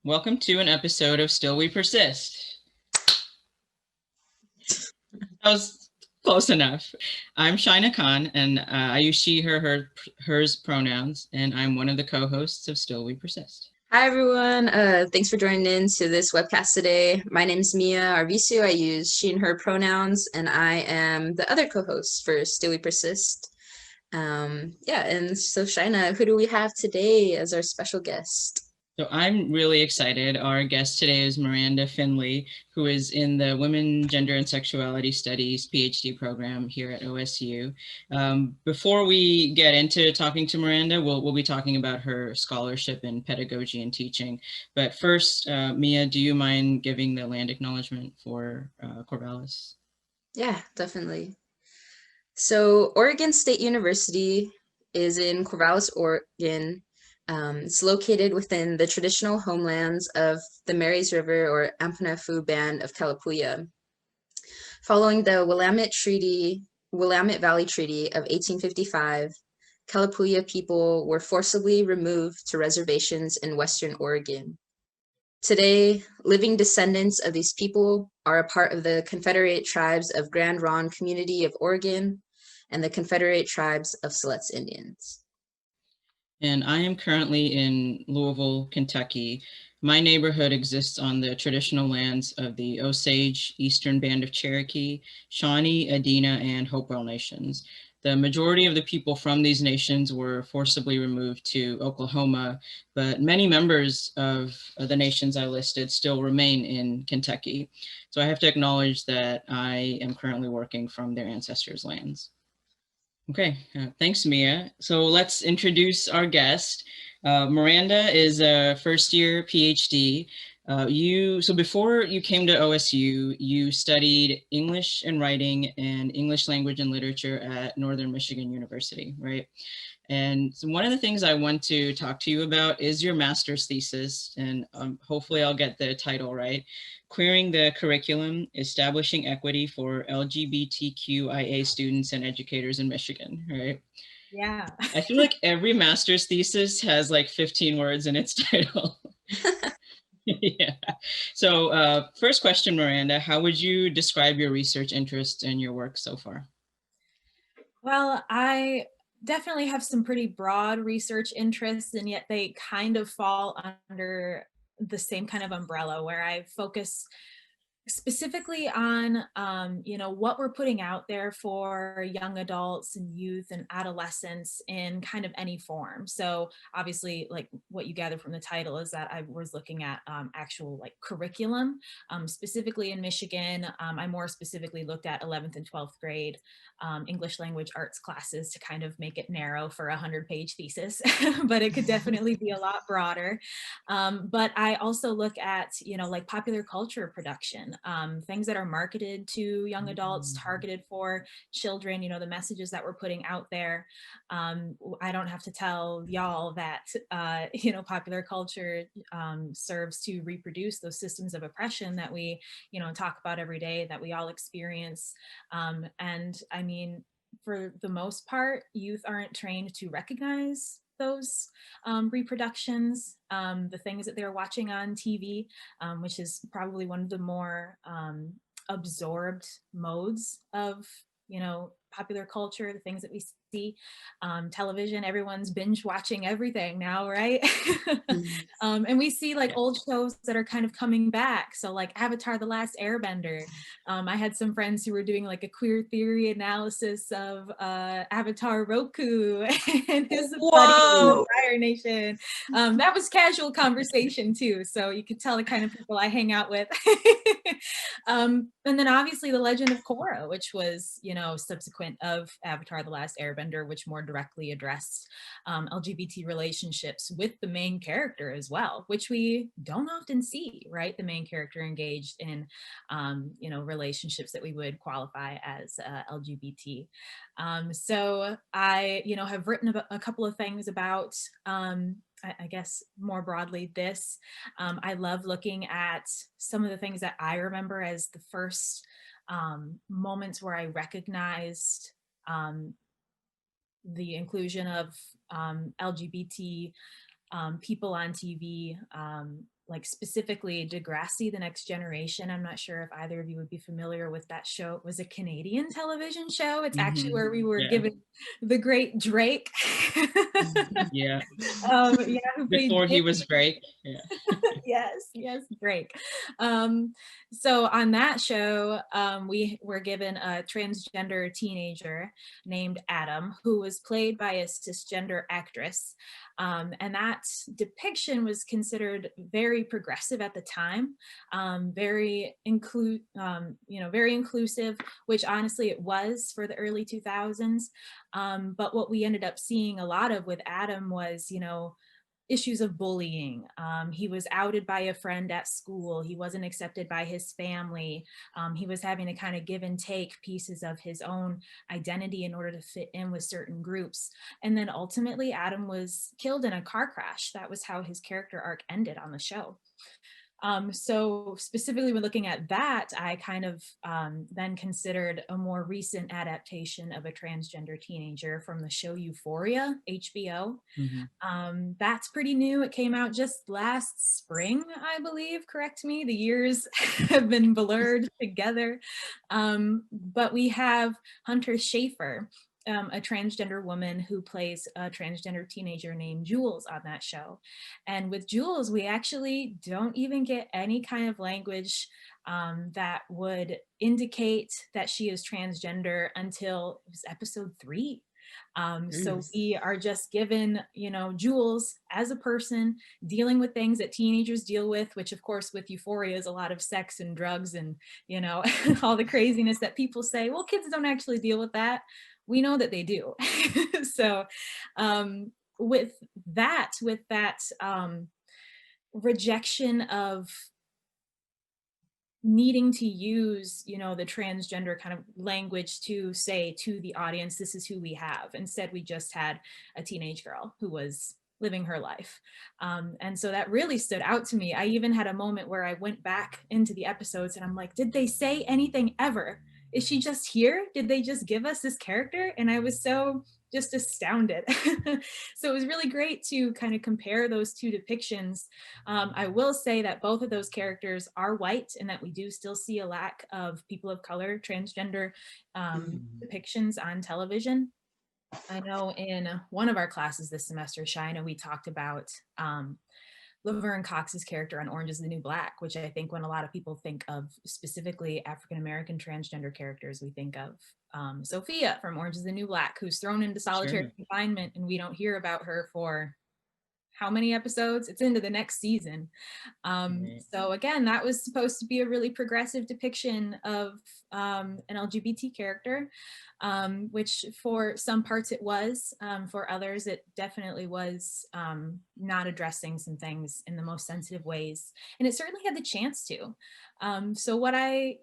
Welcome to an episode of Still We Persist. That was close enough. I'm Shaina Khan, and I use she, her, hers pronouns, and I'm one of the co-hosts of Still We Persist. Hi, everyone. Thanks for joining in to this webcast today. My name is Mia Arvisu. I use she and her pronouns, and I am the other co-host for Still We Persist. And so Shaina, who do we have today as our special guest? So I'm really excited. Our guest today is Miranda Findlay, who is in the Women, Gender, and Sexuality Studies PhD program here at OSU. Before we get into talking to Miranda, we'll be talking about her scholarship in pedagogy and teaching. But first, Mia, do you mind giving the land acknowledgement for Corvallis? Yeah, definitely. So Oregon State University is in Corvallis, Oregon. It's located within the traditional homelands of the Marys River or Ampanafu Band of Kalapuya. Following the Willamette Valley Treaty of 1855, Kalapuya people were forcibly removed to reservations in Western Oregon. Today, living descendants of these people are a part of the Confederate Tribes of Grand Ronde Community of Oregon and the Confederate Tribes of Siletz Indians. And I am currently in Louisville, Kentucky. My neighborhood exists on the traditional lands of the Osage, Eastern Band of Cherokee, Shawnee, Adena, and Hopewell nations. The majority of the people from these nations were forcibly removed to Oklahoma, but many members of the nations I listed still remain in Kentucky. So I have to acknowledge that I am currently working from their ancestors' lands. Okay, thanks, Mia. So let's introduce our guest. Miranda is a first-year PhD. So before you came to OSU, you studied English and writing and English language and literature at Northern Michigan University, right? And so one of the things I want to talk to you about is your master's thesis, and hopefully I'll get the title right. Queering the Curriculum, Establishing Equity for LGBTQIA Students and Educators in Michigan, right? Yeah. I feel like every master's thesis has like 15 words in its title. Yeah. So first question, Miranda, how would you describe your research interests and your work so far? Well, I definitely have some pretty broad research interests, and yet they kind of fall under the same kind of umbrella where I focus specifically on what we're putting out there for young adults and youth and adolescents in kind of any form. So obviously, like what you gather from the title is that I was looking at actual like curriculum, specifically in Michigan. I more specifically looked at 11th and 12th grade English language arts classes to kind of make it narrow for a 100-page thesis, but it could definitely be a lot broader. But I also look at, like popular culture production, things that are marketed to young adults, targeted for children, the messages that we're putting out there. I don't have to tell y'all that, popular culture serves to reproduce those systems of oppression that we, talk about every day, that we all experience. And I mean, for the most part, youth aren't trained to recognize those reproductions, the things that they're watching on TV, which is probably one of the more absorbed modes of, popular culture, the things that we see. Television, everyone's binge watching everything now, right? And we see like old shows that are kind of coming back. So like Avatar: The Last Airbender. I had some friends who were doing like a queer theory analysis of Avatar Roku and his buddy in Fire Nation. That was casual conversation too. So you could tell the kind of people I hang out with. And then obviously The Legend of Korra, which was, subsequent of Avatar: The Last Airbender, which more directly addressed LGBT relationships with the main character as well, which we don't often see, right? The main character engaged in, relationships that we would qualify as LGBT. So I, have written a couple of things about, I guess more broadly this. I love looking at some of the things that I remember as the first moments where I recognized the inclusion of LGBT people on TV, like specifically Degrassi, The Next Generation. I'm not sure if either of you would be familiar with that show. It was a Canadian television show. It's actually where we were Yeah. given the great Drake. Yeah. Yeah, who played Before he Jimmy. was Drake. Yeah. Yes, Drake. So on that show, we were given a transgender teenager named Adam, who was played by a cisgender actress. And that depiction was considered very progressive at the time, very very inclusive, which honestly it was for the early 2000s. But what we ended up seeing a lot of with Adam was, issues of bullying. He was outed by a friend at school. He wasn't accepted by his family. He was having to kind of give and take pieces of his own identity in order to fit in with certain groups. And then ultimately, Adam was killed in a car crash. That was how his character arc ended on the show. So specifically when looking at that, I kind of then considered a more recent adaptation of a transgender teenager from the show Euphoria, HBO. That's pretty new. It came out just last spring, I believe. Correct me. The years have been blurred together. But we have Hunter Schafer, a transgender woman who plays a transgender teenager named Jules on that show. And with Jules, we actually don't even get any kind of language that would indicate that she is transgender until it was episode 3. So we are just given, Jules as a person dealing with things that teenagers deal with, which of course with Euphoria is a lot of sex and drugs and, all the craziness that people say, well, kids don't actually deal with that. We know that they do. So with that rejection of needing to use, the transgender kind of language to say to the audience, this is who we have. Instead, we just had a teenage girl who was living her life. And so that really stood out to me. I even had a moment where I went back into the episodes and I'm like, did they say anything ever? Is she just here? Did they just give us this character? And I was so just astounded. So it was really great to kind of compare those two depictions. I will say that both of those characters are white and that we do still see a lack of people of color, transgender depictions on television. I know in one of our classes this semester, Shina, we talked about Laverne Cox's character on Orange is the New Black, which I think when a lot of people think of specifically African-American transgender characters, we think of Sophia from Orange is the New Black, who's thrown into solitary confinement, and we don't hear about her for how many episodes? It's into the next season. So again, that was supposed to be a really progressive depiction of an LGBT character, which for some parts it was. For others, it definitely was not addressing some things in the most sensitive ways. And it certainly had the chance to. So what I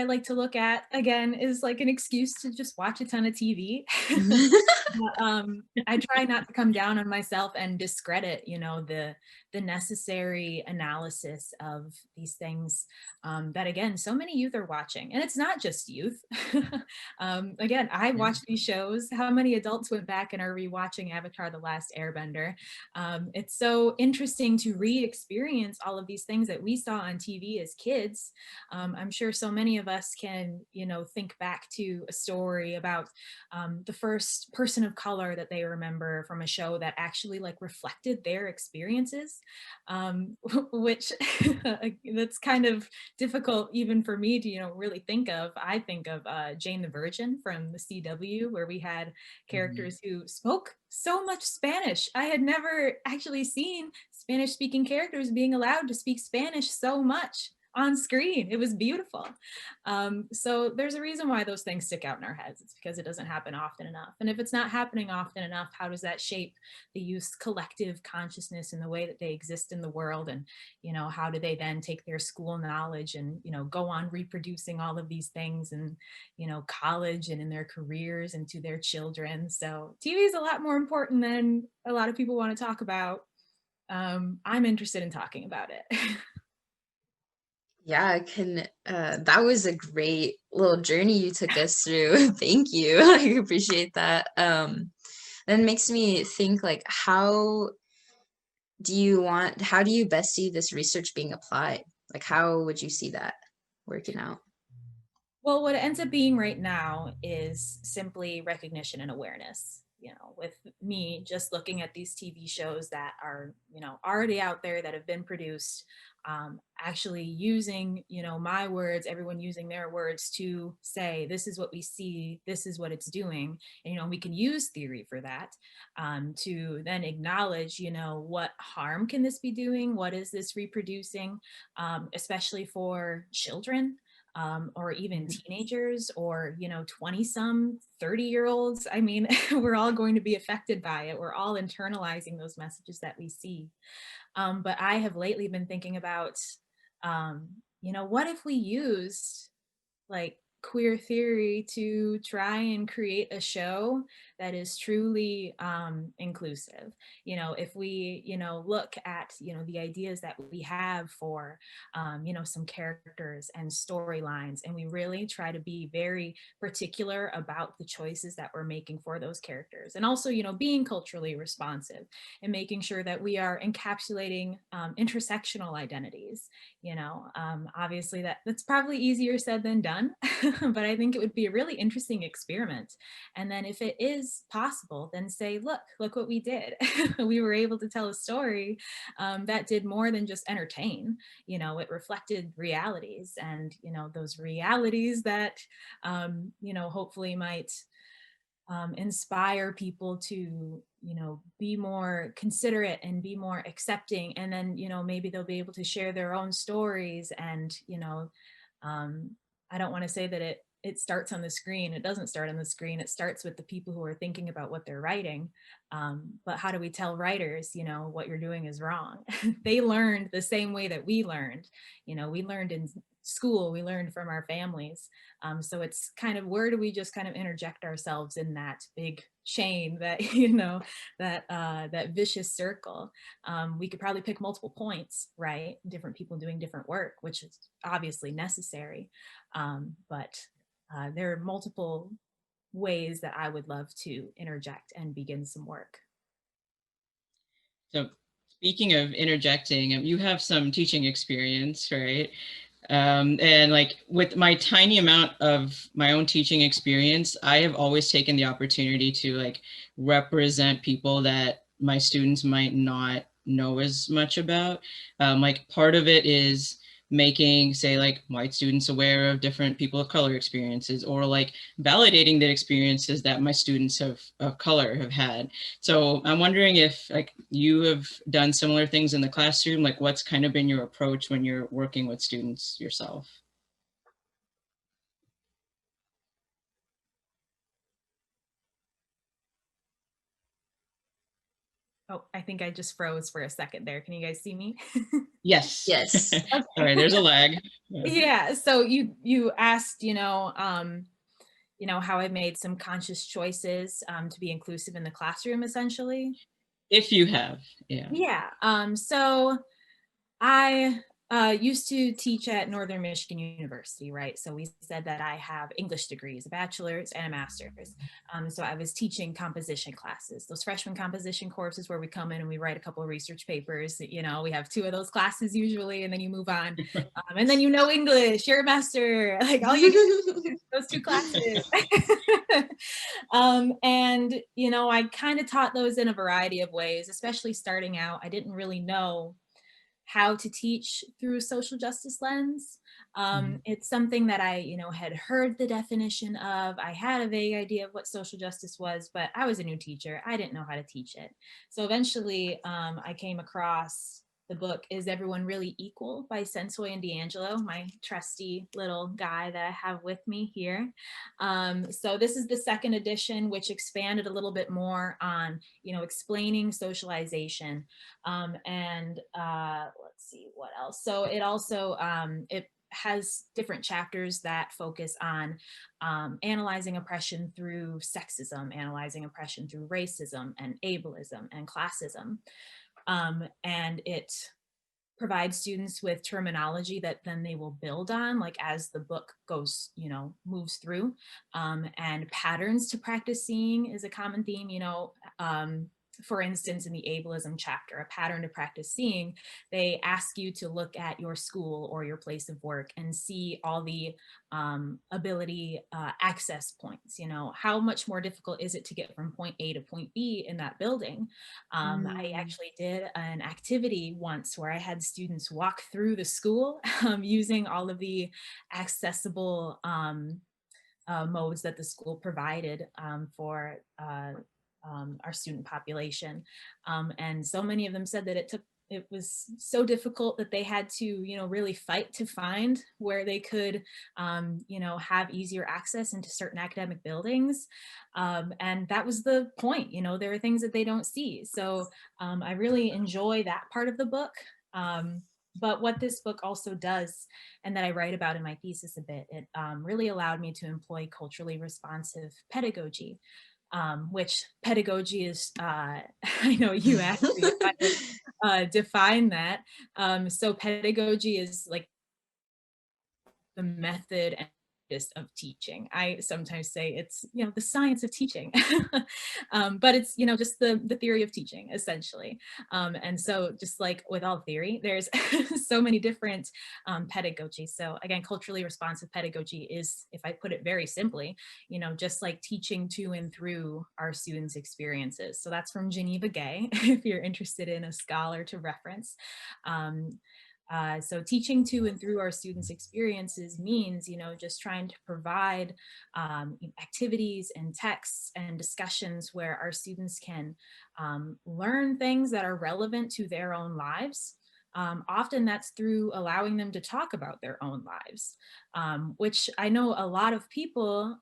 like to look at again is like an excuse to just watch a ton of TV. I try not to come down on myself and discredit, the necessary analysis of these things that, again, so many youth are watching. And it's not just youth. Again, I watch these shows. How many adults went back and are rewatching Avatar: The Last Airbender? It's so interesting to re-experience all of these things that we saw on TV as kids. I'm sure so many of us can, think back to a story about the first person of color that they remember from a show that actually like reflected their experiences, which that's kind of difficult even for me to, really think of. I think of Jane the Virgin from the CW, where we had characters who spoke so much Spanish. I had never actually seen Spanish speaking characters being allowed to speak Spanish so much on screen. It was beautiful. So there's a reason why those things stick out in our heads. It's because it doesn't happen often enough. And if it's not happening often enough, how does that shape the youth's collective consciousness and the way that they exist in the world? And, how do they then take their school knowledge and, go on reproducing all of these things and, college and in their careers and to their children? So TV is a lot more important than a lot of people want to talk about. I'm interested in talking about it. Yeah, I can. That was a great little journey you took us through. Thank you. I appreciate that. That makes me think like how how do you best see this research being applied? Like, how would you see that working out? Well, what it ends up being right now is simply recognition and awareness. With me just looking at these TV shows that are, already out there that have been produced, actually using, my words, everyone using their words to say, this is what we see, this is what it's doing. And, we can use theory for that, to then acknowledge, what harm can this be doing? What is this reproducing, especially for children? Or even teenagers, or 20 some 30-year-olds. I mean, we're all going to be affected by it. We're all internalizing those messages that we see. But I have lately been thinking about, what if we used like queer theory to try and create a show that is truly inclusive. If we look at the ideas that we have for some characters and storylines, and we really try to be very particular about the choices that we're making for those characters, and also being culturally responsive and making sure that we are encapsulating intersectional identities. Obviously that's probably easier said than done. But I think it would be a really interesting experiment. And then if it is possible, then say, look what we did. We were able to tell a story that did more than just entertain. It reflected realities, and those realities that hopefully might inspire people to be more considerate and be more accepting. And then maybe they'll be able to share their own stories. And um, I don't want to say that it starts on the screen. It doesn't start on the screen. It starts with the people who are thinking about what they're writing. But how do we tell writers, what you're doing is wrong? They learned the same way that we learned. We learned in school, we learned from our families. So it's kind of, where do we just kind of interject ourselves in that big chain that, that vicious circle? We could probably pick multiple points, right? Different people doing different work, which is obviously necessary. But there are multiple ways that I would love to interject and begin some work. So speaking of interjecting, you have some teaching experience, right? And like with my tiny amount of my own teaching experience, I have always taken the opportunity to like represent people that my students might not know as much about. Like part of it is making, say, like white students aware of different people of color experiences, or like validating the experiences that my students of color have had. So I'm wondering if like you have done similar things in the classroom, like what's kind of been your approach when you're working with students yourself? Oh, I think I just froze for a second there. Can you guys see me? Yes. Yes. Sorry, there's a lag. Yeah. So you asked, how I made some conscious choices to be inclusive in the classroom, essentially. If you have, yeah. Yeah. So I used to teach at Northern Michigan University, right? So we said that I have English degrees, a bachelor's and a master's. So I was teaching composition classes, those freshman composition courses where we come in and we write a couple of research papers. We have 2 of those classes usually, and then you move on. And then English, you're a master, like all you do is those 2 classes. And, I kind of taught those in a variety of ways, especially starting out. I didn't really know how to teach through a social justice lens. It's something that I, had heard the definition of. I had a vague idea of what social justice was, but I was a new teacher. I didn't know how to teach it. So eventually I came across the book, Is Everyone Really Equal by Sensoy and D'Angelo, my trusty little guy that I have with me here. So this is the second edition, which expanded a little bit more on, explaining socialization. And let's see what else. So it also, it has different chapters that focus on analyzing oppression through sexism, analyzing oppression through racism and ableism and classism. And it provides students with terminology that then they will build on, like as the book goes, moves through. And patterns to practice seeing is a common theme. for instance, in the ableism chapter, a pattern to practice seeing, they ask you to look at your school or your place of work and see all the ability access points. You know, how much more difficult is it to get from point A to point B in that building? I actually did an activity once where I had students walk through the school using all of the accessible modes that the school provided for our student population. And so many of them said that it was so difficult that they had to, you know, really fight to find where they could, you know, have easier access into certain academic buildings. And that was the point, you know, there are things that they don't see. So I really enjoy that part of the book. But what this book also does, and that I write about in my thesis a bit, it really allowed me to employ culturally responsive pedagogy, which pedagogy is, I know you asked me if I would define that. So pedagogy is like the method and practice of teaching. I sometimes say it's, you know, the science of teaching, but it's, you know, just the theory of teaching essentially. And so just like with all theory, there's so many different pedagogies. So again, culturally responsive pedagogy is, if I put it very simply, you know, just like teaching to and through our students' experiences. So that's from Geneva Gay, if you're interested in a scholar to reference. So teaching to and through our students' experiences means, you know, just trying to provide activities and texts and discussions where our students can learn things that are relevant to their own lives. Often that's through allowing them to talk about their own lives, which I know a lot of people,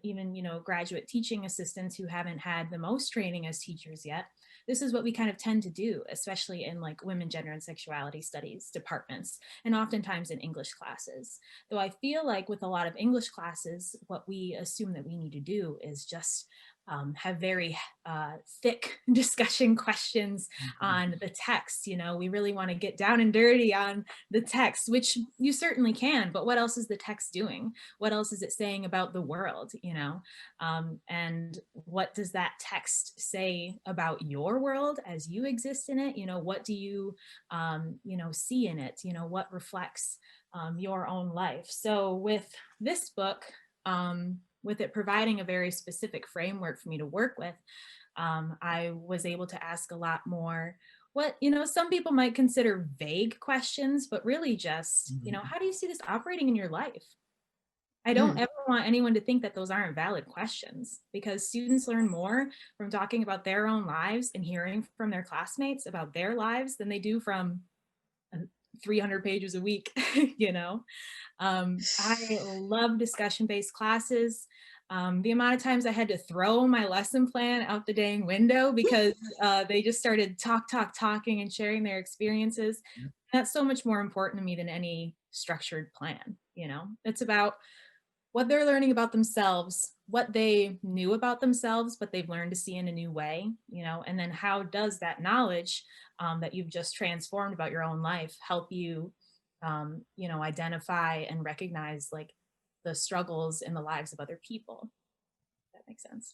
even, you know, graduate teaching assistants who haven't had the most training as teachers yet, this is what we kind of tend to do, especially in like women, gender, and sexuality studies departments, and oftentimes in English classes. Though I feel like with a lot of English classes, what we assume that we need to do is just have very thick discussion questions on the text. You know, we really want to get down and dirty on the text, which you certainly can, but what else is the text doing? What else is it saying about the world, you know? And what does that text say about your world as you exist in it? You know, what do you, you know, see in it? You know, what reflects your own life? So with this book, with it providing a very specific framework for me to work with, I was able to ask a lot more what, you know, some people might consider vague questions, but really just, you know, how do you see this operating in your life? I don't ever want anyone to think that those aren't valid questions, because students learn more from talking about their own lives and hearing from their classmates about their lives than they do from 300 pages a week, you know? I love discussion-based classes. The amount of times I had to throw my lesson plan out the dang window because they just started talking and sharing their experiences. That's so much more important to me than any structured plan, you know? It's about what they're learning about themselves, what they knew about themselves, but they've learned to see in a new way, you know, and then how does that knowledge that you've just transformed about your own life help you, you know, identify and recognize like the struggles in the lives of other people. If that makes sense.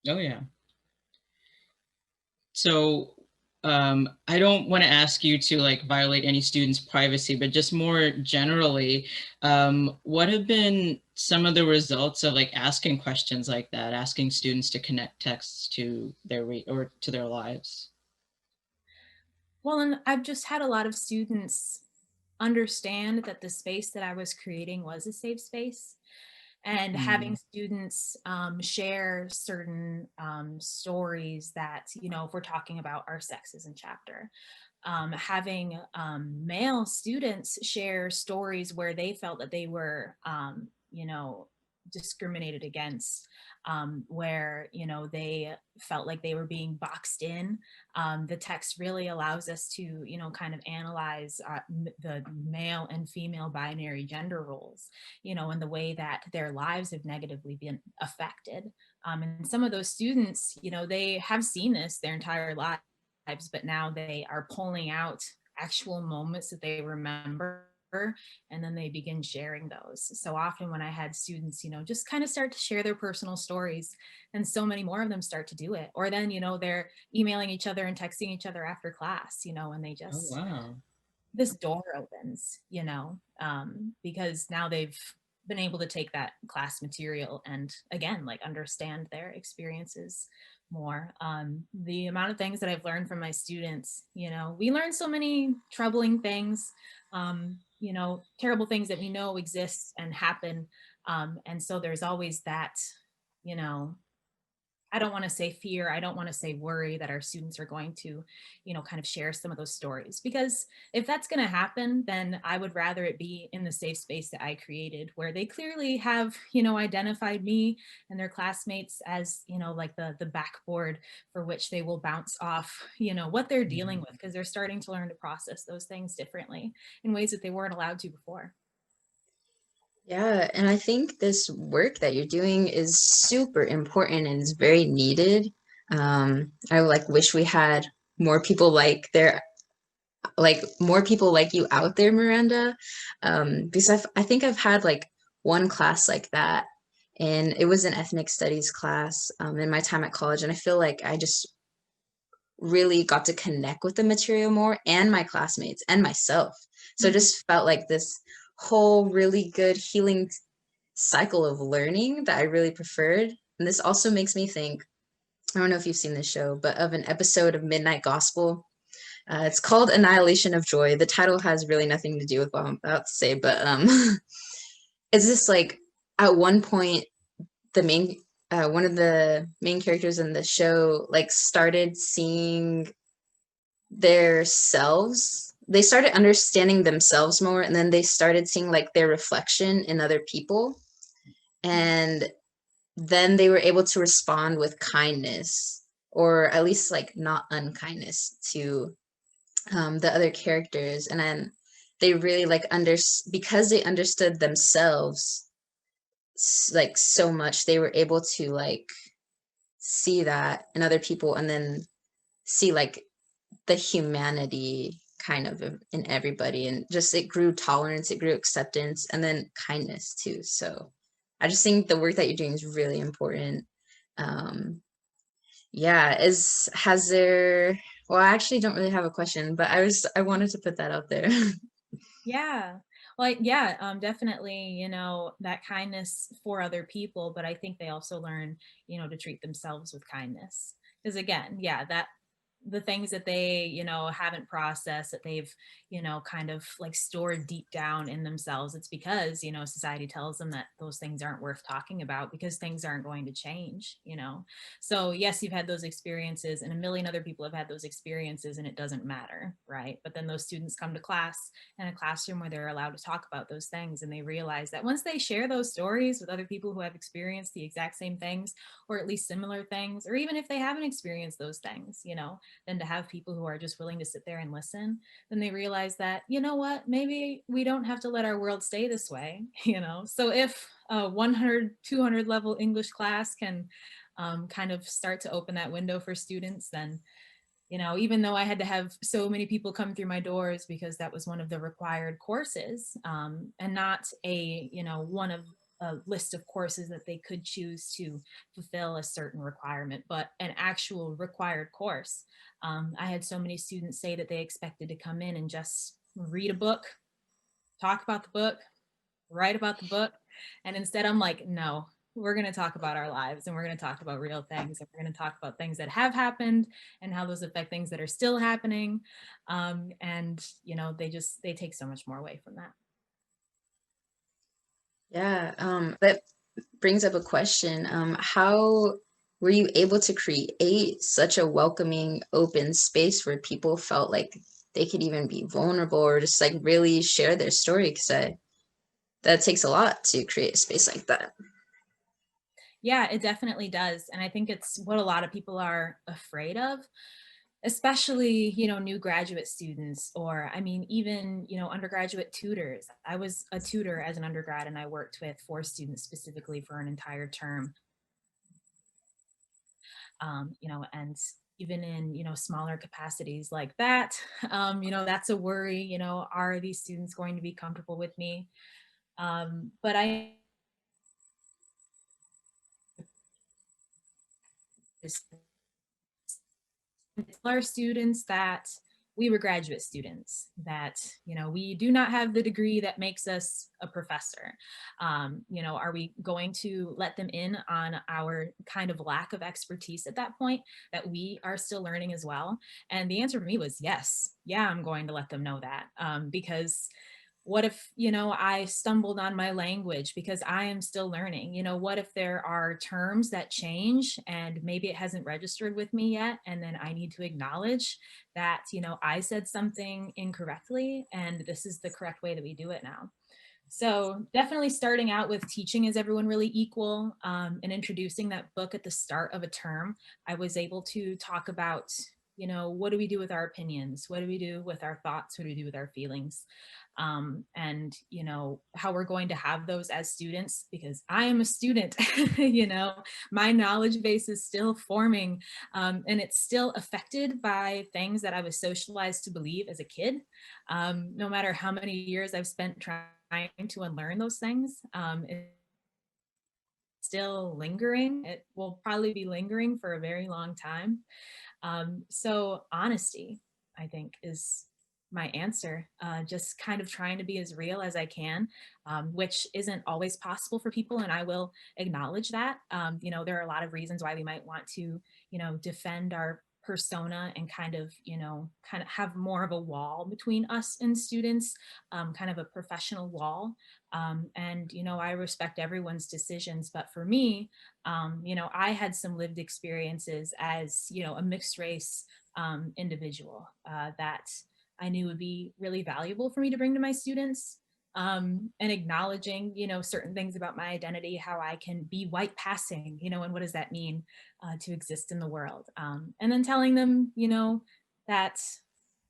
Oh, yeah. So I don't want to ask you to like violate any student's privacy, but just more generally, what have been some of the results of like asking questions like that, asking students to connect texts to their or to their lives? Well, and I've just had a lot of students understand that the space that I was creating was a safe space, and having students share certain stories that, you know, if we're talking about our sexism chapter, having male students share stories where they felt that they were, you know, discriminated against, where, you know, they felt like they were being boxed in. The text really allows us to, you know, kind of analyze the male and female binary gender roles, you know, and the way that their lives have negatively been affected. And some of those students, you know, they have seen this their entire lives, but now they are pulling out actual moments that they remember and then they begin sharing those. So often when I had students, just kind of start to share their personal stories, and so many more of them start to do it. Or then, they're emailing each other and texting each other after class, and they Oh, just, wow. this door opens, because now they've been able to take that class material and again, like understand their experiences more. The amount of things that I've learned from my students, we learn so many troubling things, terrible things that we know exist and happen. And so there's always that, you know, I don't want to say fear. I don't want to say worry that our students are going to, kind of share some of those stories. Because if that's going to happen, then I would rather it be in the safe space that I created, where they clearly have, identified me and their classmates as, like the backboard for which they will bounce off, what they're dealing with, because they're starting to learn to process those things differently in ways that they weren't allowed to before. Yeah, and I think this work that you're doing is super important and is very needed. I like wish we had more people more people like you out there, Miranda. Because I think I've had like one class like that, and it was an ethnic studies class in my time at college, and I feel like I just really got to connect with the material more and my classmates and myself. So it just felt like this whole really good healing cycle of learning that I really preferred. And this also makes me think, I don't know if you've seen this show, but of an episode of Midnight Gospel. It's called Annihilation of Joy. The title has really nothing to do with what I'm about to say, but it's just like at one point, the main one of the main characters in the show like started seeing their selves. They started understanding themselves more, and then they started seeing like their reflection in other people. And then they were able to respond with kindness, or at least like not unkindness to the other characters. And then they really like because they understood themselves like so much, they were able to like see that in other people, and then see like the humanity kind of in everybody, and just it grew tolerance, it grew acceptance, and then kindness too. So I just think the work that you're doing is really important. um yeah, is has there well, I actually don't really have a question, but I wanted to put that out there. Yeah. Well, yeah, definitely, that kindness for other people, but I think they also learn, to treat themselves with kindness. Because again, yeah, that the things that they, haven't processed, that they've, kind of like stored deep down in themselves, it's because, society tells them that those things aren't worth talking about because things aren't going to change. So yes, you've had those experiences and a million other people have had those experiences and it doesn't matter, right? But then those students come to class in a classroom where they're allowed to talk about those things, and they realize that once they share those stories with other people who have experienced the exact same things, or at least similar things, or even if they haven't experienced those things, than to have people who are just willing to sit there and listen, then they realize that, what, maybe we don't have to let our world stay this way. So if a 100, 200 level English class can kind of start to open that window for students, then even though I had to have so many people come through my doors because that was one of the required courses, and not one of a list of courses that they could choose to fulfill a certain requirement, but an actual required course. I had so many students say that they expected to come in and just read a book, talk about the book, write about the book. And instead I'm like, no, we're going to talk about our lives, and we're going to talk about real things, and we're going to talk about things that have happened and how those affect things that are still happening. And they take so much more away from that. Yeah, that brings up a question. How were you able to create such a welcoming, open space where people felt like they could even be vulnerable or just like really share their story? Because that takes a lot to create a space like that. Yeah, it definitely does. And I think it's what a lot of people are afraid of, especially, new graduate students, or I mean, even, undergraduate tutors. I was a tutor as an undergrad, and I worked with 4 students specifically for an entire term. And even in, smaller capacities like that. That's a worry, are these students going to be comfortable with me? But I tell our students that we were graduate students, that we do not have the degree that makes us a professor. Are we going to let them in on our kind of lack of expertise at that point, that we are still learning as well? And the answer for me was yes. Yeah, I'm going to let them know that, because what if, I stumbled on my language because I am still learning? What if there are terms that change and maybe it hasn't registered with me yet? And then I need to acknowledge that, I said something incorrectly and this is the correct way that we do it now. So definitely starting out with teaching Is Everyone Really Equal, and introducing that book at the start of a term, I was able to talk about, what do we do with our opinions? What do we do with our thoughts? What do we do with our feelings? And how we're going to have those as students, because I am a student. My knowledge base is still forming, and it's still affected by things that I was socialized to believe as a kid. No matter how many years I've spent trying to unlearn those things, it's still lingering. It will probably be lingering for a very long time. So honesty, I think, is my answer. Just kind of trying to be as real as I can, which isn't always possible for people, and I will acknowledge that. There are a lot of reasons why we might want to, defend our persona and kind of have more of a wall between us and students, kind of a professional wall. And I respect everyone's decisions, but for me, I had some lived experiences as, a mixed race individual, that I knew would be really valuable for me to bring to my students. And acknowledging, certain things about my identity, how I can be white passing, and what does that mean to exist in the world? And then telling them, that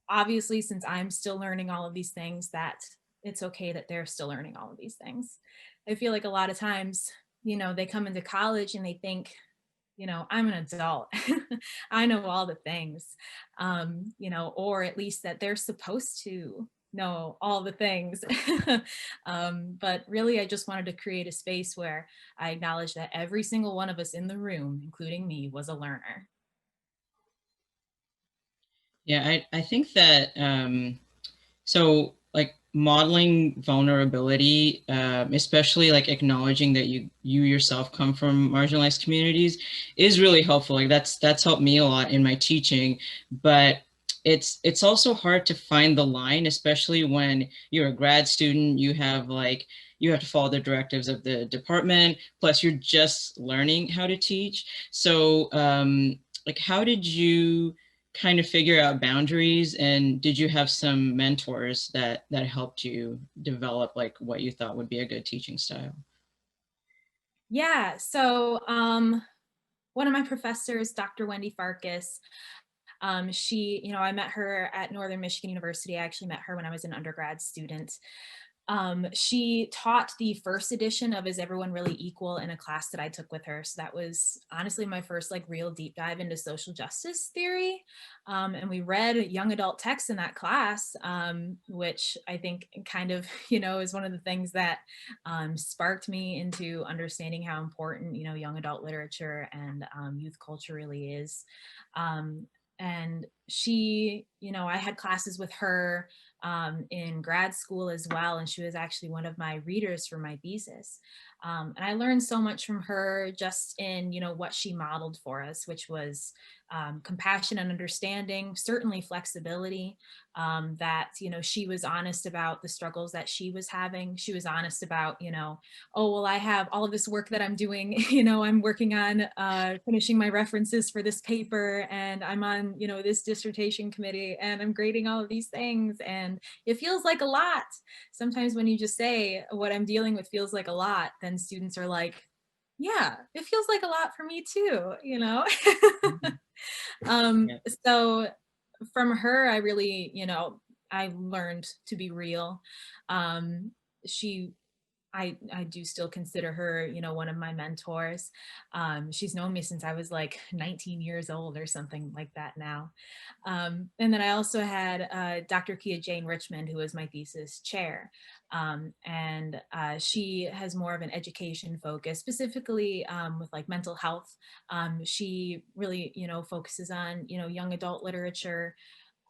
obviously, since I'm still learning all of these things, that it's okay that they're still learning all of these things. I feel like a lot of times, they come into college and they think, I'm an adult. I know all the things, or at least that they're supposed to know all the things. But really, I just wanted to create a space where I acknowledge that every single one of us in the room, including me, was a learner. Yeah, I think that so like modeling vulnerability, especially like acknowledging that you yourself come from marginalized communities, is really helpful. Like that's helped me a lot in my teaching, but it's also hard to find the line, especially when you're a grad student. You have to follow the directives of the department. Plus, you're just learning how to teach. So, like, how did you kind of figure out boundaries, and did you have some mentors that helped you develop like what you thought would be a good teaching style? Yeah, so one of my professors, Dr. Wendy Farkas, she, I met her at Northern Michigan University. I actually met her when I was an undergrad student. She taught the first edition of Is Everyone Really Equal in a class that I took with her. So that was honestly my first like real deep dive into social justice theory. And we read young adult texts in that class, which I think kind of, is one of the things that sparked me into understanding how important, young adult literature and youth culture really is. And she, I had classes with her in grad school as well. And she was actually one of my readers for my thesis. And I learned so much from her just in, what she modeled for us, which was compassion and understanding, certainly flexibility, that, she was honest about the struggles that she was having. She was honest about, oh, well, I have all of this work that I'm doing, I'm working on finishing my references for this paper, and I'm on, this dissertation committee, and I'm grading all of these things. And it feels like a lot. Sometimes when you just say what I'm dealing with feels like a lot, then students are like, yeah, it feels like a lot for me too, Yeah. So from her, I really, I learned to be real. She I do still consider her, one of my mentors. She's known me since I was like 19 years old or something like that now. And then I also had Dr. Kia Jane Richmond, who was my thesis chair. And she has more of an education focus, specifically with like mental health. She really, focuses on, young adult literature,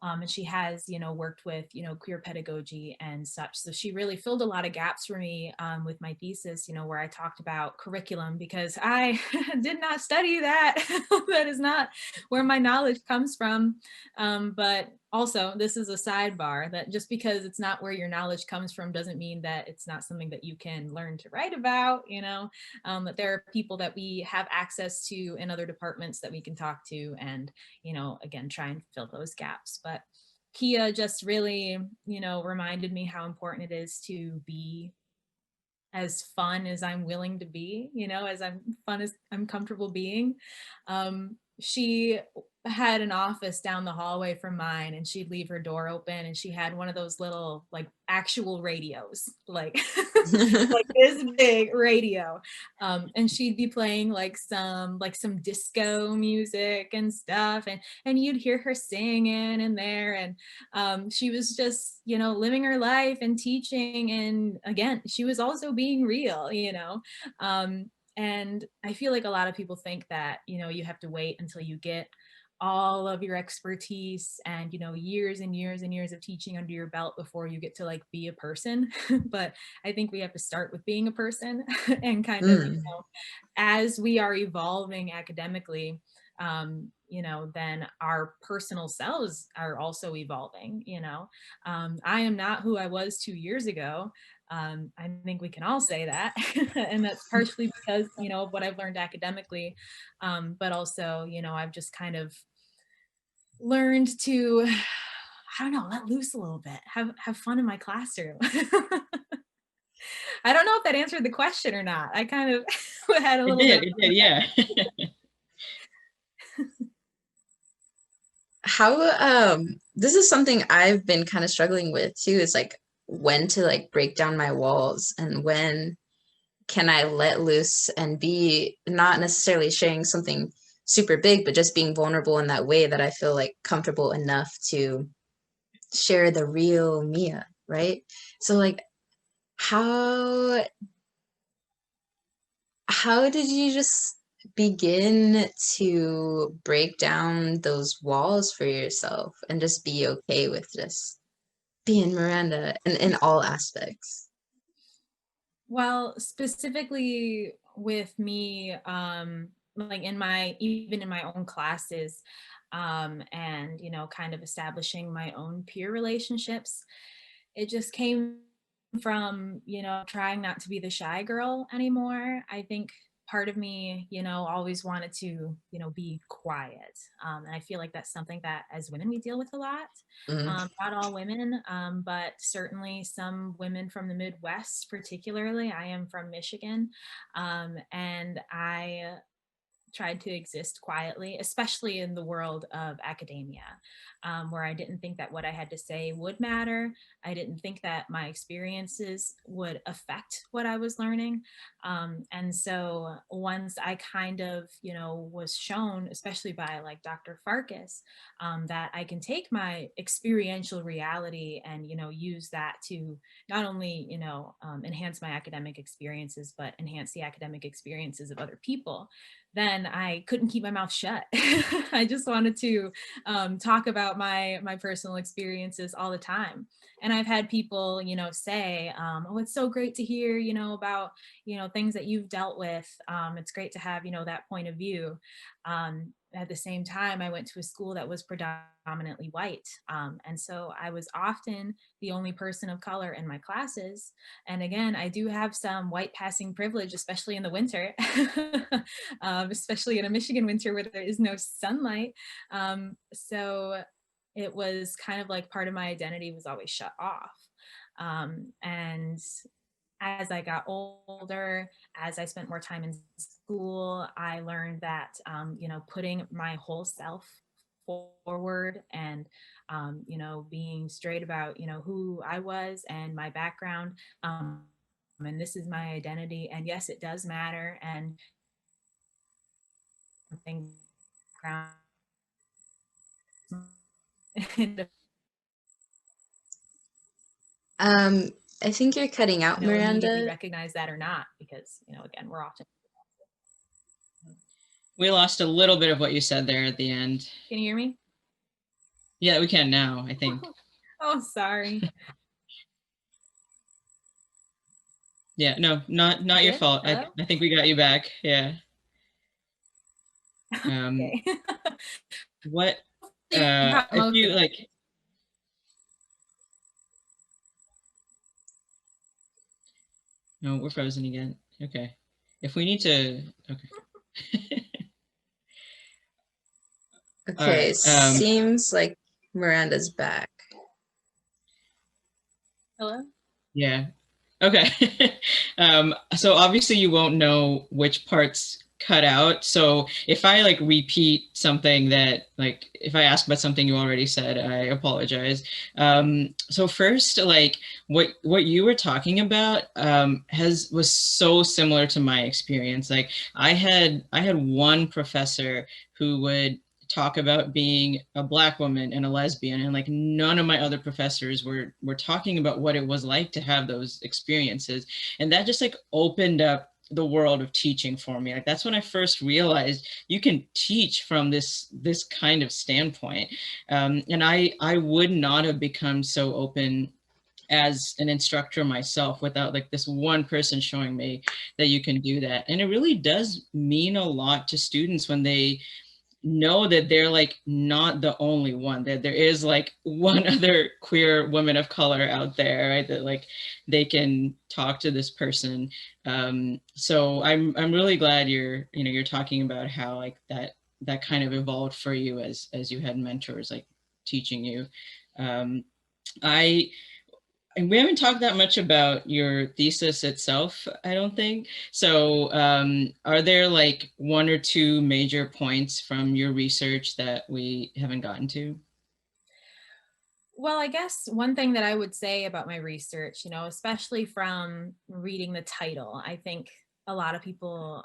and she has, worked with, queer pedagogy and such. So she really filled a lot of gaps for me with my thesis, where I talked about curriculum, because I did not study that. That is not where my knowledge comes from. But also, this is a sidebar that just because it's not where your knowledge comes from doesn't mean that it's not something that you can learn to write about, that there are people that we have access to in other departments that we can talk to and, again, try and fill those gaps. But Kia just really, reminded me how important it is to be as fun as I'm willing to be, as I'm fun as I'm comfortable being. She had an office down the hallway from mine, and she'd leave her door open, and she had one of those little like actual radios, like like this big radio. And she'd be playing like some disco music and stuff, and you'd hear her singing in there. And she was just, living her life and teaching. And again, she was also being real, and I feel like a lot of people think that, you have to wait until you get all of your expertise and, years and years and years of teaching under your belt before you get to like be a person. But I think we have to start with being a person and kind of, as we are evolving academically, then our personal selves are also evolving. I am not who I was 2 years ago. I think we can all say that. And that's partially because, of what I've learned academically. But also, I've just kind of learned to, I don't know, let loose a little bit, have fun in my classroom. I don't know if that answered the question or not. I kind of had a little bit. It did, yeah. How this is something I've been kind of struggling with too, is like when to like break down my walls and when can I let loose and be not necessarily sharing something super big, but just being vulnerable in that way that I feel like comfortable enough to share the real Mia, right? So like how did you just begin to break down those walls for yourself and just be okay with just being Miranda in all aspects? Well, specifically with me, like even in my own classes, and kind of establishing my own peer relationships, it just came from, trying not to be the shy girl anymore. I think part of me, always wanted to, be quiet. And I feel like that's something that as women we deal with a lot. Mm. Not all women, but certainly some women from the Midwest, particularly. I am from Michigan, and I tried to exist quietly, especially in the world of academia, where I didn't think that what I had to say would matter. I didn't think that my experiences would affect what I was learning. And so once I kind of, was shown, especially by like Dr. Farkas, that I can take my experiential reality and, use that to not only, enhance my academic experiences, but enhance the academic experiences of other people, then I couldn't keep my mouth shut. I just wanted to talk about my personal experiences all the time. And I've had people, say, "Oh, it's so great to hear, about, things that you've dealt with. It's great to have, that point of view." At the same time, I went to a school that was predominantly white, and so I was often the only person of color in my classes. And again, I do have some white passing privilege, especially in the winter. Especially in a Michigan winter where there is no sunlight. So it was kind of like part of my identity was always shut off. And as I got older, as I spent more time in school, I learned that, putting my whole self forward and, being straight about, who I was and my background, and this is my identity. And yes, it does matter. And something ground. I think you're cutting out, Immediately Miranda. recognize that or not, because, again, we're often. We lost a little bit of what you said there at the end. Can you hear me? Yeah, we can now, I think. Oh, sorry. Yeah, no, not your Good? fault. Hello? I think we got you back. Yeah. Okay. What Got if most of you it. like no, we're frozen again. Okay. If we need to okay. All Okay, right. seems like Miranda's back. Hello? Yeah. Okay. So obviously you won't know which parts cut out. So if I like repeat something that like if I ask about something you already said, I apologize. So first, like what you were talking about was so similar to my experience. Like I had one professor who would talk about being a Black woman and a lesbian, and like none of my other professors were talking about what it was like to have those experiences, and that just like opened up the world of teaching for me. Like that's when I first realized you can teach from this kind of standpoint. And I would not have become so open as an instructor myself without like this one person showing me that you can do that. And it really does mean a lot to students when they know that they're like not the only one, that there is like one other queer woman of color out there, right, that like they can talk to this person. So I'm really glad you're talking about how like that kind of evolved for you as you had mentors like teaching you. I and we haven't talked that much about your thesis itself, I don't think. So, are there like one or two major points from your research that we haven't gotten to? Well, I guess one thing that I would say about my research, especially from reading the title, I think a lot of people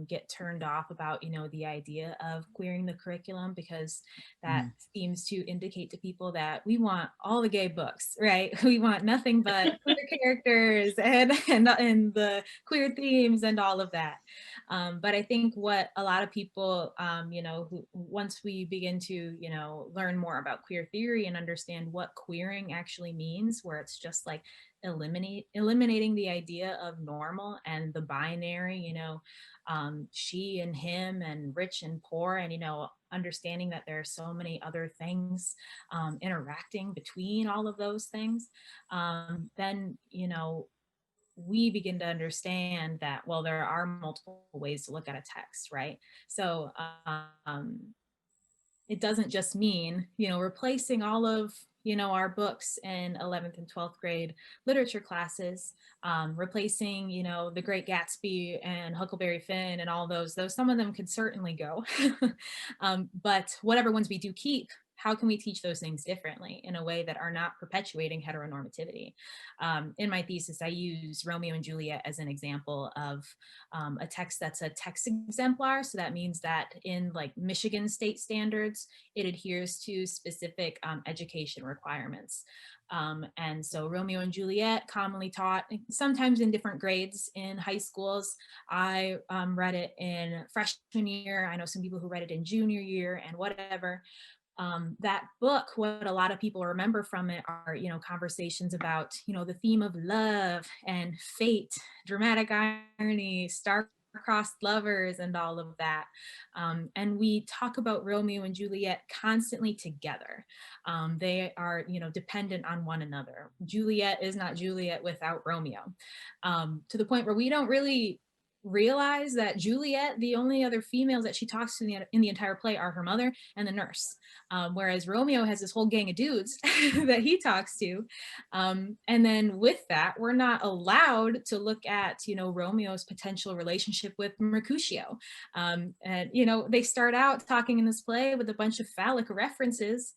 get turned off about, the idea of queering the curriculum, because that Mm. seems to indicate to people that we want all the gay books, right? We want nothing but queer characters and the queer themes and all of that. But I think what a lot of people, who once we begin to, learn more about queer theory and understand what queering actually means, where it's just like eliminating the idea of normal and the binary, she and him and rich and poor, and understanding that there are so many other things interacting between all of those things, then we begin to understand that, well, there are multiple ways to look at a text, right? So it doesn't just mean, replacing all of, our books in 11th and 12th grade literature classes, replacing, The Great Gatsby and Huckleberry Finn and all those, though some of them could certainly go. But whatever ones we do keep, how can we teach those things differently in a way that are not perpetuating heteronormativity? In my thesis, I use Romeo and Juliet as an example of a text that's a text exemplar. So that means that in like Michigan state standards, it adheres to specific education requirements. And so Romeo and Juliet, commonly taught sometimes in different grades in high schools. I read it in freshman year. I know some people who read it in junior year and whatever. That book, what a lot of people remember from it are, conversations about, the theme of love and fate, dramatic irony, star-crossed lovers, and all of that. And we talk about Romeo and Juliet constantly together. They are, dependent on one another. Juliet is not Juliet without Romeo, to the point where we don't really realize that Juliet, the only other females that she talks to in the entire play are her mother and the nurse. Whereas Romeo has this whole gang of dudes that he talks to. And then with that, we're not allowed to look at, Romeo's potential relationship with Mercutio. And, they start out talking in this play with a bunch of phallic references,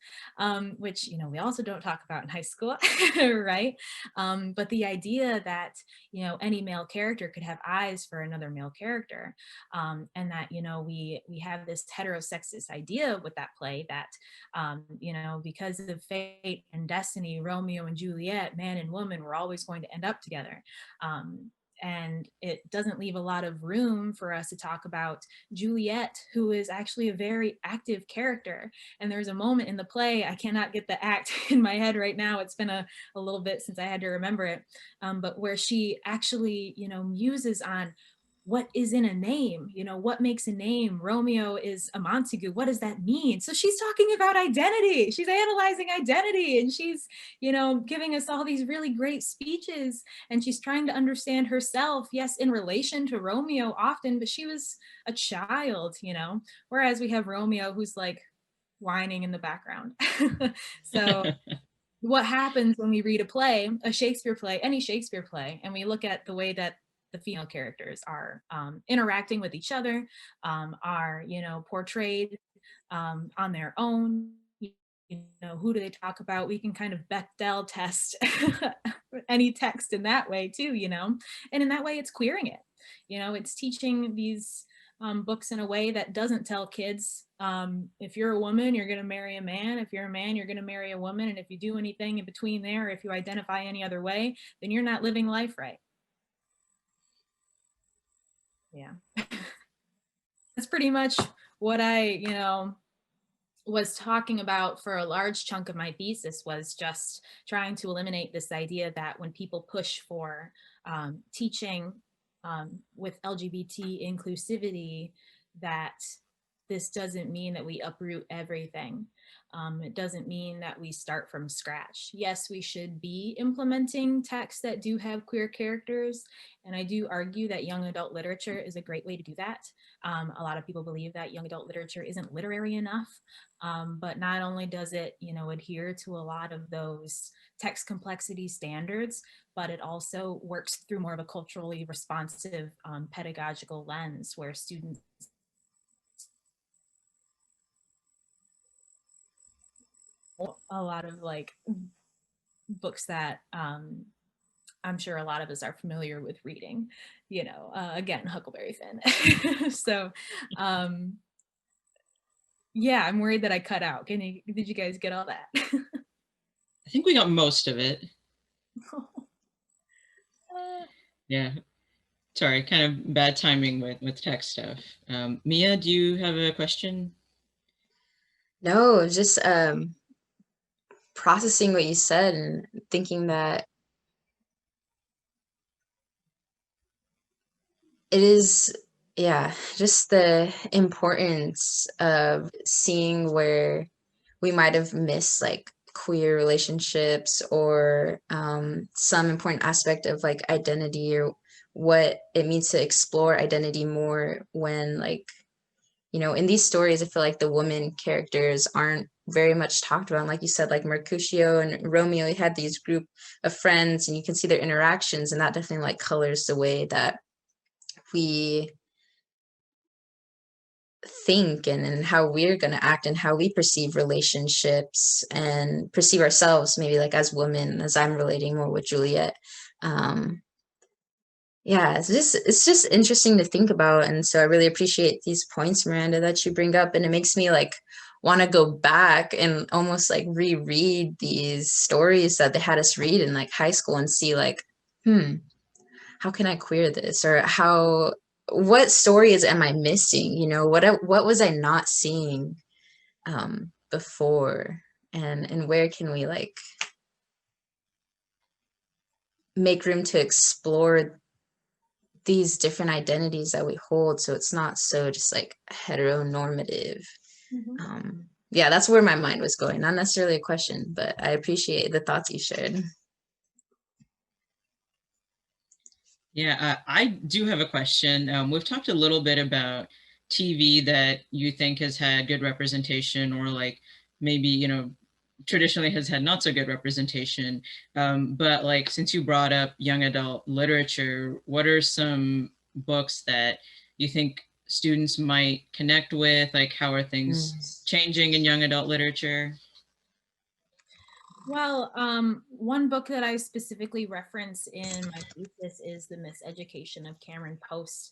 which, we also don't talk about in high school, right? But the idea that, any male character could have eyes for another male character, and that, we have this heterosexist idea with that play that, because of fate and destiny, Romeo and Juliet, man and woman, were always going to end up together. And it doesn't leave a lot of room for us to talk about Juliet, who is actually a very active character. And there's a moment in the play, I cannot get the act in my head right now. It's been a little bit since I had to remember it, but where she actually, muses on what is in a name, what makes a name. Romeo is a Montague. What does that mean? So she's talking about identity. She's analyzing identity, and she's, giving us all these really great speeches, and she's trying to understand herself, yes, in relation to Romeo often, but she was a child, whereas we have Romeo who's like whining in the background. So what happens when we read a play, a Shakespeare play, any Shakespeare play, and we look at the way that the female characters are interacting with each other, are, portrayed on their own, who do they talk about? We can kind of Bechdel test any text in that way too, and in that way it's queering it. It's teaching these books in a way that doesn't tell kids, if you're a woman, you're going to marry a man. If you're a man, you're going to marry a woman. And if you do anything in between there, if you identify any other way, then you're not living life right. Yeah. That's pretty much what I, was talking about for a large chunk of my thesis, was just trying to eliminate this idea that when people push for teaching with LGBT inclusivity, that this doesn't mean that we uproot everything. It doesn't mean that we start from scratch. Yes, we should be implementing texts that do have queer characters. And I do argue that young adult literature is a great way to do that. A lot of people believe that young adult literature isn't literary enough, but not only does it, adhere to a lot of those text complexity standards, but it also works through more of a culturally responsive pedagogical lens where students a lot of like books that I'm sure a lot of us are familiar with reading, again, Huckleberry Finn. So yeah, I'm worried that I cut out. Did you guys get all that? I think we got most of it. Yeah. Sorry, kind of bad timing with tech stuff. Mia, do you have a question? No, just processing what you said and thinking that it is, yeah, just the importance of seeing where we might have missed like queer relationships or some important aspect of like identity, or what it means to explore identity more when, like, in these stories, I feel like the women characters aren't very much talked about. And like you said, like Mercutio and Romeo had these group of friends, and you can see their interactions, and that definitely like colors the way that we think and how we're going to act and how we perceive relationships and perceive ourselves, maybe like as women, as I'm relating more with Juliet. Yeah, it's just interesting to think about. And so I really appreciate these points, Miranda, that you bring up. And it makes me like want to go back and almost like reread these stories that they had us read in like high school and see like, how can I queer this? Or what stories am I missing? What was I not seeing before? And where can we like make room to explore these different identities that we hold, so it's not so just like heteronormative. Yeah, that's where my mind was going. Not necessarily a question, but I appreciate the thoughts you shared. Yeah, I do have a question. We've talked a little bit about TV that you think has had good representation, or like maybe, traditionally has had not so good representation. But like, since you brought up young adult literature, what are some books that you think students might connect with? Like, how are things changing in young adult literature? Well, one book that I specifically reference in my thesis is The Miseducation of Cameron Post,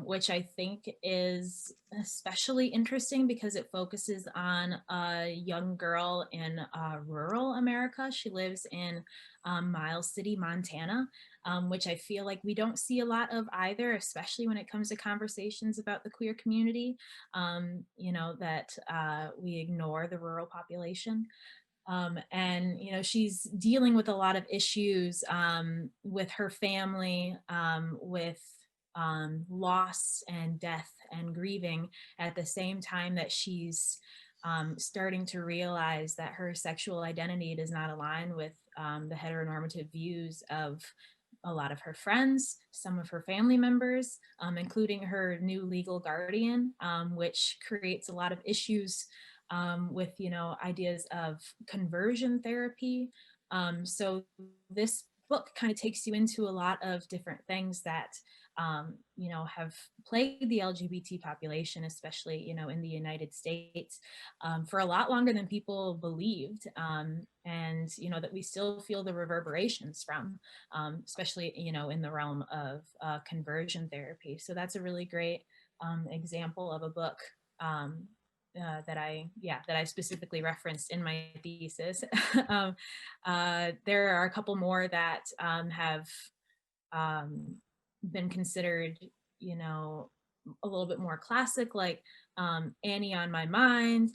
which I think is especially interesting because it focuses on a young girl in rural America. She lives in Miles City, Montana, which I feel like we don't see a lot of either, especially when it comes to conversations about the queer community, that we ignore the rural population. And she's dealing with a lot of issues with her family, with loss and death and grieving at the same time that she's starting to realize that her sexual identity does not align with the heteronormative views of a lot of her friends, some of her family members, including her new legal guardian, which creates a lot of issues with ideas of conversion therapy. So this book kind of takes you into a lot of different things that have plagued the LGBT population, especially in the United States, for a lot longer than people believed, and that we still feel the reverberations from, especially in the realm of conversion therapy. So that's a really great example of a book. That I specifically referenced in my thesis. There are a couple more that have been considered, a little bit more classic, like Annie on My Mind.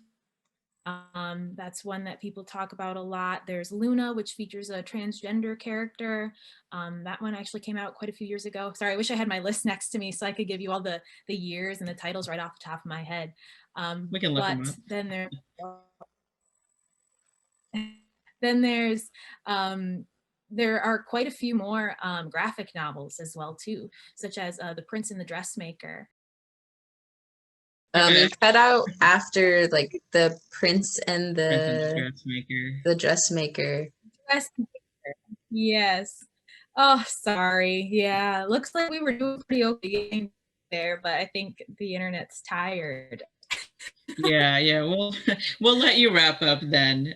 That's one that people talk about a lot. There's Luna, which features a transgender character. That one actually came out quite a few years ago. Sorry, I wish I had my list next to me so I could give you all the years and the titles right off the top of my head. We can look them But up. then there are quite a few more graphic novels as well too, such as The Prince and the Dressmaker. It cut out after like the Prince and Prince and the Dressmaker. Dressmaker. Dressmaker. Yes. Oh, sorry. Yeah, looks like we were doing pretty okay there, but I think the internet's tired. Yeah. We'll let you wrap up then.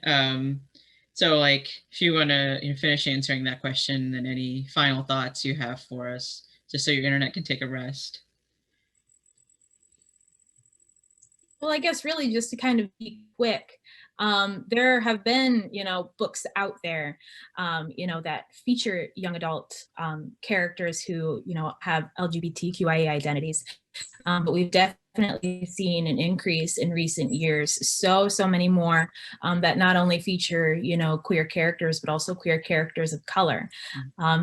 So like, if you want to finish answering that question, then any final thoughts you have for us, just so your internet can take a rest. Well, I guess really just to kind of be quick, there have been, books out there, that feature young adult characters who, have LGBTQIA identities. But we've definitely seen an increase in recent years. So many more that not only feature, queer characters, but also queer characters of color.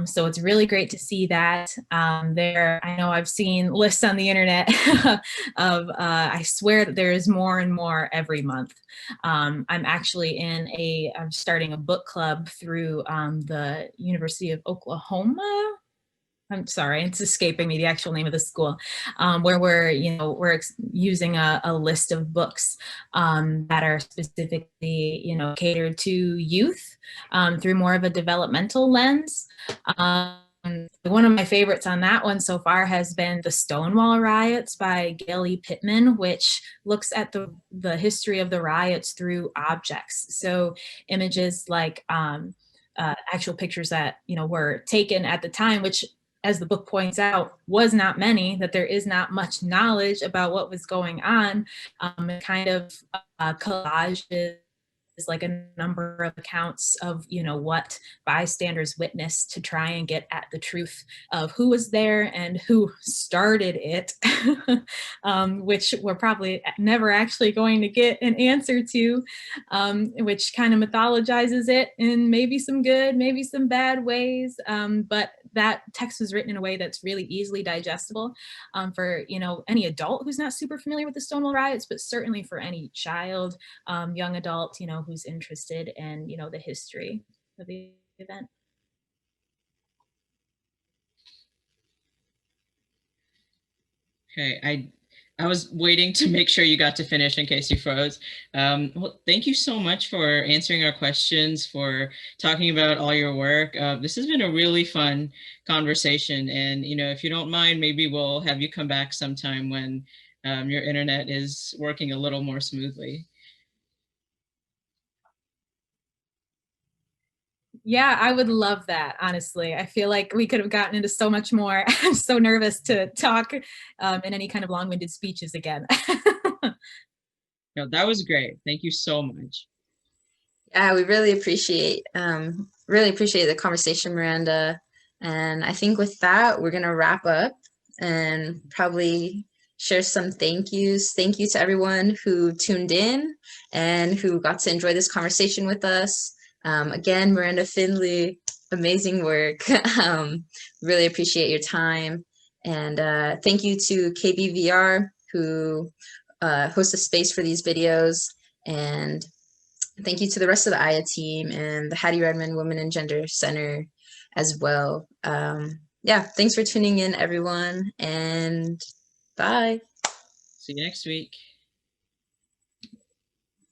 So it's really great to see that. I know I've seen lists on the internet of, I swear that there is more and more every month. I'm starting a book club through the University of Oklahoma. I'm sorry, it's escaping me the actual name of the school, where we're using a list of books that are specifically, catered to youth through more of a developmental lens. One of my favorites on that one so far has been The Stonewall Riots by Gail E. Pittman, which looks at the history of the riots through objects. So images like actual pictures that, were taken at the time, which, as the book points out, was not many, that there is not much knowledge about what was going on. Kind of collages like a number of accounts of what bystanders witnessed to try and get at the truth of who was there and who started it, which we're probably never actually going to get an answer to, which kind of mythologizes it in maybe some good, maybe some bad ways, but that text was written in a way that's really easily digestible for any adult who's not super familiar with the Stonewall riots, but certainly for any child, young adult, who's interested in, the history of the event. Okay, I was waiting to make sure you got to finish in case you froze. Well, thank you so much for answering our questions, for talking about all your work. This has been a really fun conversation, and if you don't mind, maybe we'll have you come back sometime when your internet is working a little more smoothly. Yeah, I would love that, honestly. I feel like we could have gotten into so much more. I'm so nervous to talk in any kind of long-winded speeches again. No, that was great. Thank you so much. Yeah, we really appreciate the conversation, Miranda. And I think with that, we're gonna wrap up and probably share some thank yous. Thank you to everyone who tuned in and who got to enjoy this conversation with us. Again, Miranda, Findlay, amazing work. Really appreciate your time. And thank you to KBVR who hosts a space for these videos. And thank you to the rest of the AYA team and the Hattie Redmond Women and Gender Center as well. Yeah, thanks for tuning in, everyone, and bye. See you next week.